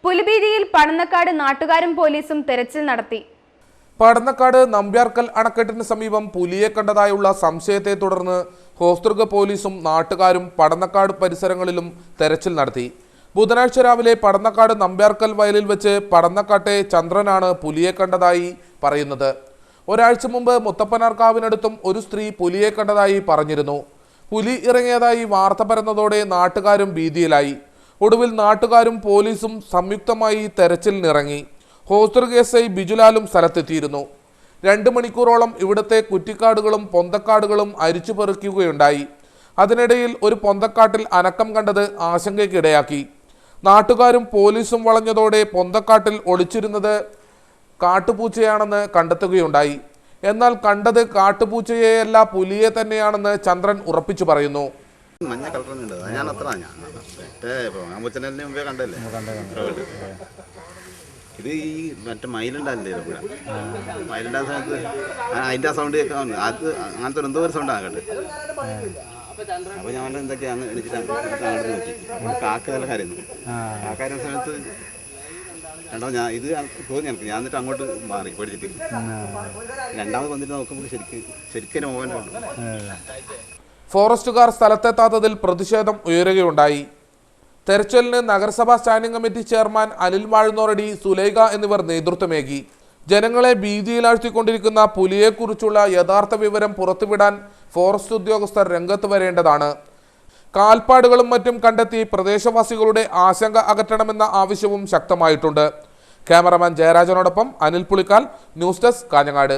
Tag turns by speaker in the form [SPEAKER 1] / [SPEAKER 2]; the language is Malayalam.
[SPEAKER 1] പുലിബീതിയിൽ പടന്നക്കാട് നാട്ടുകാരും പോലീസും തെരച്ചിൽ നടത്തി.
[SPEAKER 2] പടന്നക്കാട് നമ്പ്യാർക്കൽ അണക്കെട്ടിന് സമീപം പുലിയെ കണ്ടതായുള്ള സംശയത്തെ തുടർന്ന് ഹോസ്ദുർഗ് പോലീസും നാട്ടുകാരും പടന്നക്കാട് പരിസരങ്ങളിലും തെരച്ചിൽ നടത്തി. ബുധനാഴ്ച രാവിലെ പടന്നക്കാട് നമ്പ്യാർക്കൽ വയലിൽ വെച്ച് പടന്നക്കാട്ടെ ചന്ദ്രനാണ് പുലിയെ കണ്ടതായി പറയുന്നത്. ഒരാഴ്ച മുമ്പ് മുത്തപ്പനാർക്കാവിനടുത്തും ഒരു സ്ത്രീ പുലിയെ കണ്ടതായി പറഞ്ഞിരുന്നു. പുലി ഇറങ്ങിയതായി വാർത്ത പരന്നതോടെ നാട്ടുകാരും ഭീതിയിലായി. ഒടുവിൽ നാട്ടുകാരും പോലീസും സംയുക്തമായി തെരച്ചിലിനിറങ്ങി. ഹോസ്ദുർഗ് എസ്ഐ ബിജുലാലും സ്ഥലത്തെത്തിയിരുന്നു. 2 മണിക്കൂറോളം ഇവിടുത്തെ കുറ്റിക്കാടുകളും പൊന്തക്കാടുകളും അരിച്ചു പെറുക്കുകയുണ്ടായി. അതിനിടയിൽ ഒരു പൊന്തക്കാട്ടിൽ അനക്കം കണ്ടത് ആശങ്കയ്ക്കിടയാക്കി. നാട്ടുകാരും പോലീസും വളഞ്ഞതോടെ പൊന്തക്കാട്ടിൽ ഒളിച്ചിരുന്നത് കാട്ടുപൂച്ചയാണെന്ന് കണ്ടെത്തുകയുണ്ടായി. എന്നാൽ കണ്ടത് കാട്ടുപൂച്ചയെയല്ല പുലിയെ തന്നെയാണെന്ന് ചന്ദ്രൻ ഉറപ്പിച്ചു പറയുന്നു.
[SPEAKER 3] മഞ്ഞ കളറുണ്ട്, ഞാൻ അത്ര മുമ്പേ കണ്ടല്ലേ. ഇത് ഈ മറ്റേ മയിലുണ്ടല്ലേ ഇവിടെ, മയിലുണ്ടാകുന്ന സമയത്ത് അതിൻ്റെ ആ സൗണ്ട് കേൾക്കാൻ അത് അങ്ങനത്തെ എന്തോ ഒരു സൗണ്ടാണ് കണ്ടത്. അപ്പോൾ ഞാൻ എന്തൊക്കെയാ അങ്ങ് എണീച്ചിട്ട് അങ്ങോട്ട് നോക്കി. കാക്ക നല്ല കരയുന്നു. കാക്ക കരയുന്ന സമയത്ത് രണ്ടോ ഞാൻ ഇത് തോന്നി എനിക്ക്. ഞാൻ എന്നിട്ട് അങ്ങോട്ട് മാറി പേടിച്ചിട്ട്. രണ്ടാമത് വന്നിട്ട് നോക്കുമ്പോൾ ശരിക്കും മൊബൈൽ ഉണ്ട്.
[SPEAKER 2] ഫോറസ്റ്റുകാർ സ്ഥലത്തെത്താത്തതിൽ പ്രതിഷേധം ഉയരുകയുണ്ടായി. തെരച്ചിലിന് നഗരസഭാ standing committee chairman Anil Vazhunnoradi, Sulaikha എന്നിവർ നേതൃത്വമേകി. ജനങ്ങളെ ഭീതിയിലാഴ്ത്തിക്കൊണ്ടിരിക്കുന്ന പുലിയെക്കുറിച്ചുള്ള യഥാർത്ഥ വിവരം പുറത്തുവിടാൻ ഫോറസ്റ്റ് ഉദ്യോഗസ്ഥർ രംഗത്ത് വരേണ്ടതാണ്. കാൽപ്പാടുകളും മറ്റും കണ്ടെത്തി പ്രദേശവാസികളുടെ ആശങ്ക അകറ്റണമെന്ന ആവശ്യവും ശക്തമായിട്ടുണ്ട്. ക്യാമറമാൻ ജയരാജനോടൊപ്പം അനിൽ പുളിക്കാൽ, ന്യൂസ് ഡെസ്ക്, കാഞ്ഞങ്ങാട്.